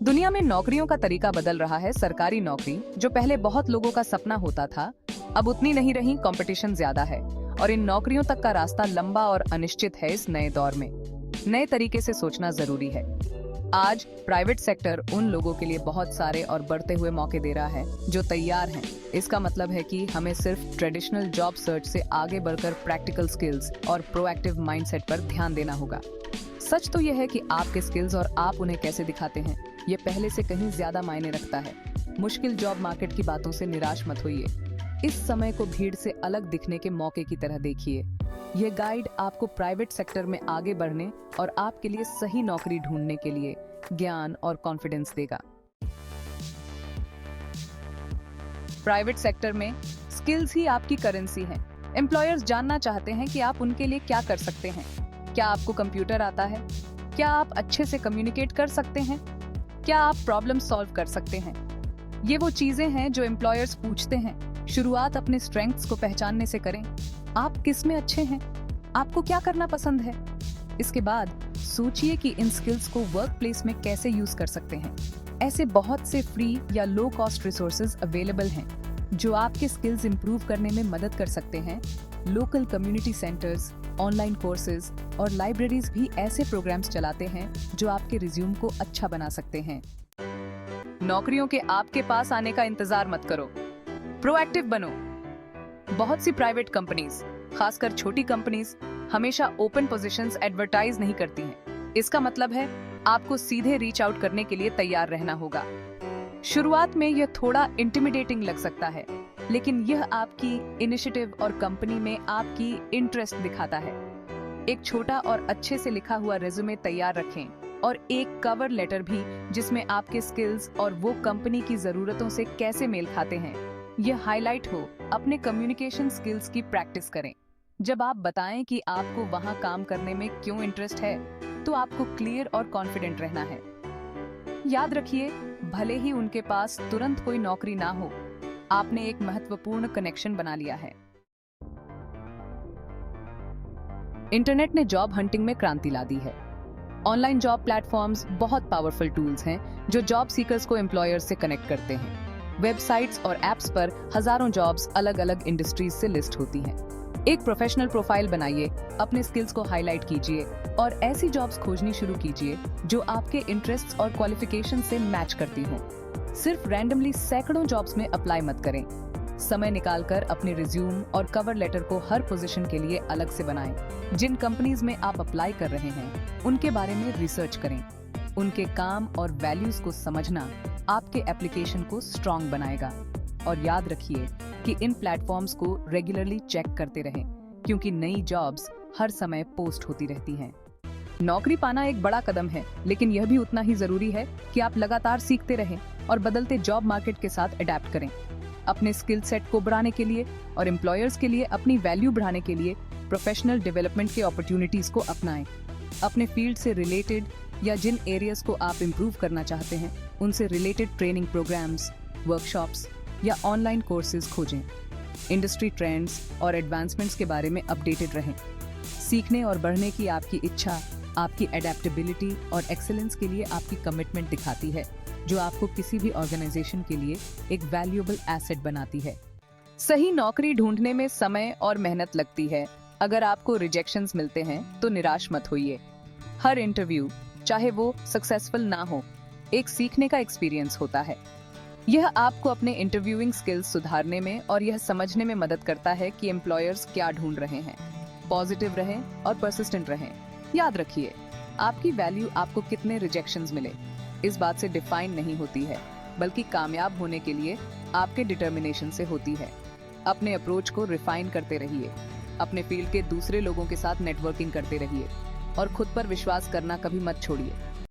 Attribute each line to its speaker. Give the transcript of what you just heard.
Speaker 1: दुनिया में नौकरियों का तरीका बदल रहा है। सरकारी नौकरी जो पहले बहुत लोगों का सपना होता था, अब उतनी नहीं रही। कंपटीशन ज्यादा है और इन नौकरियों तक का रास्ता लंबा और अनिश्चित है। इस नए दौर में नए तरीके से सोचना जरूरी है। आज प्राइवेट सेक्टर उन लोगों के लिए बहुत सारे और बढ़ते हुए मौके दे रहा है जो तैयार हैं। इसका मतलब है कि हमें सिर्फ ट्रेडिशनल जॉब सर्च से आगे बढ़कर प्रैक्टिकल स्किल्स और प्रोएक्टिव माइंडसेट पर ध्यान देना होगा। सच तो यह है कि आपके स्किल्स और आप उन्हें कैसे दिखाते हैं, ये पहले से कहीं ज्यादा मायने रखता है। मुश्किल जॉब मार्केट की बातों से निराश मत होइए। इस समय को भीड़ से अलग दिखने के मौके की तरह देखिए। यह गाइड आपको प्राइवेट सेक्टर में आगे बढ़ने और आपके लिए सही नौकरी ढूंढने के लिए ज्ञान और कॉन्फिडेंस देगा। प्राइवेट सेक्टर में स्किल्स ही आपकी करेंसी है। एम्प्लॉयर्स जानना चाहते हैं कि आप उनके लिए क्या कर सकते हैं। क्या आपको कंप्यूटर आता है? क्या आप अच्छे से कम्युनिकेट कर सकते हैं? क्या आप प्रॉब्लम सॉल्व कर सकते हैं? ये वो चीजें हैं जो एम्प्लॉयर्स पूछते हैं। शुरुआत अपने स्ट्रेंथ्स को पहचानने से करें। आप किस में अच्छे हैं? आपको क्या करना पसंद है? इसके बाद सोचिए कि इन स्किल्स को वर्क प्लेस में कैसे यूज कर सकते हैं। ऐसे बहुत से फ्री या लो कॉस्ट रिसोर्सेज अवेलेबल हैं जो आपके स्किल्स इंप्रूव करने में मदद कर सकते हैं। Local community centres, online courses और लाइब्रेरीज भी ऐसे प्रोग्राम्स चलाते हैं जो आपके रिज्यूम को अच्छा बना सकते हैं। नौकरियों के आपके पास आने का इंतजार मत करो, प्रोएक्टिव बनो। बहुत सी प्राइवेट कंपनीज, खासकर छोटी कंपनीज, हमेशा ओपन पोजीशंस एडवर्टाइज नहीं करती हैं। इसका मतलब है आपको सीधे रीच आउट करने के लिए तैयार रहना होगा। शुरुआत में यह थोड़ा इंटिमिडेटिंग लग सकता है, लेकिन यह आपकी इनिशिएटिव और कंपनी में आपकी इंटरेस्ट दिखाता है। एक छोटा और अच्छे से लिखा हुआ रेज्यूमे तैयार रखें और एक कवर लेटर भी जिसमें आपके स्किल्स और वो कंपनी की जरूरतों से कैसे मेल खाते हैं यह हाईलाइट हो। अपने कम्युनिकेशन स्किल्स की प्रैक्टिस करें। जब आप बताएं कि आपको वहां काम करने में क्यों इंटरेस्ट है, तो आपको क्लियर और कॉन्फिडेंट रहना है। याद रखिए, भले ही उनके पास तुरंत कोई नौकरी ना हो, आपने एक महत्वपूर्ण कनेक्शन बना लिया है। इंटरनेट ने जॉब हंटिंग में क्रांति ला दी है। ऑनलाइन जॉब प्लेटफॉर्म्स बहुत पावरफुल टूल्स हैं जो जॉब सीकर्स को एम्प्लॉयर्स से कनेक्ट करते हैं। वेबसाइट्स और एप्स पर हजारों जॉब्स अलग अलग इंडस्ट्रीज से लिस्ट होती हैं। एक प्रोफेशनल प्रोफाइल बनाइए, अपने स्किल्स को हाईलाइट कीजिए और ऐसी जॉब्स खोजनी शुरू कीजिए जो आपके इंटरेस्ट्स और क्वालिफिकेशन से मैच करती हों। सिर्फ रैंडमली सैकड़ों जॉब्स में अप्लाई मत करें। समय निकालकर अपने रिज्यूम और कवर लेटर को हर पोजीशन के लिए अलग से बनाएं। जिन कंपनीज में आप अप्लाई कर रहे हैं, उनके बारे में रिसर्च करें। उनके काम और वैल्यूज को समझना आपके एप्लीकेशन को स्ट्रॉन्ग बनाएगा। और याद रखिए कि इन प्लेटफॉर्म्स को रेगुलरली चेक करते रहें, क्योंकि नई जॉब्स हर समय पोस्ट होती रहती हैं। नौकरी पाना एक बड़ा कदम है, लेकिन यह भी उतना ही जरूरी है कि आप लगातार सीखते रहें और बदलते जॉब मार्केट के साथ अडेप्ट करें। अपने स्किल सेट को बढ़ाने के लिए और एम्प्लॉयर्स के लिए अपनी वैल्यू बढ़ाने के लिए प्रोफेशनल डेवलपमेंट के अपॉर्चुनिटीज को अपनाएं। अपने फील्ड से रिलेटेड या जिन एरियाज को आप इम्प्रूव करना चाहते हैं, उनसे रिलेटेड ट्रेनिंग प्रोग्राम्स, वर्कशॉप्स या ऑनलाइन कोर्सेज खोजें। इंडस्ट्री ट्रेंड्स और एडवांसमेंट्स के बारे में अपडेटेड रहें। सीखने और बढ़ने की आपकी इच्छा आपकी एडेप्टेबिलिटी और एक्सेलेंस के लिए आपकी कमिटमेंट दिखाती है, जो आपको किसी भी ऑर्गेनाइजेशन के लिए एक वैल्यूएबल एसेट बनाती है। सही नौकरी ढूंढने में समय और मेहनत लगती है। अगर आपको रिजेक्शंस मिलते हैं तो निराश मत होइए। हर इंटरव्यू, चाहे वो सक्सेसफुल ना हो, एक सीखने का एक्सपीरियंस होता है। यह आपको अपने इंटरव्यूइंग स्किल्स सुधारने में और यह समझने में मदद करता है कि एम्प्लॉयर्स क्या ढूंढ रहे हैं। पॉजिटिव रहें और परसिस्टेंट रहें। याद रखिए, आपकी वैल्यू आपको कितने रिजेक्शंस मिले इस बात से डिफाइन नहीं होती है, बल्कि कामयाब होने के लिए आपके डिटर्मिनेशन से होती है। अपने अप्रोच को रिफाइन करते रहिए। अपने फील्ड के दूसरे लोगों के साथ नेटवर्किंग करते रहिए और खुद पर विश्वास करना कभी मत छोड़िए।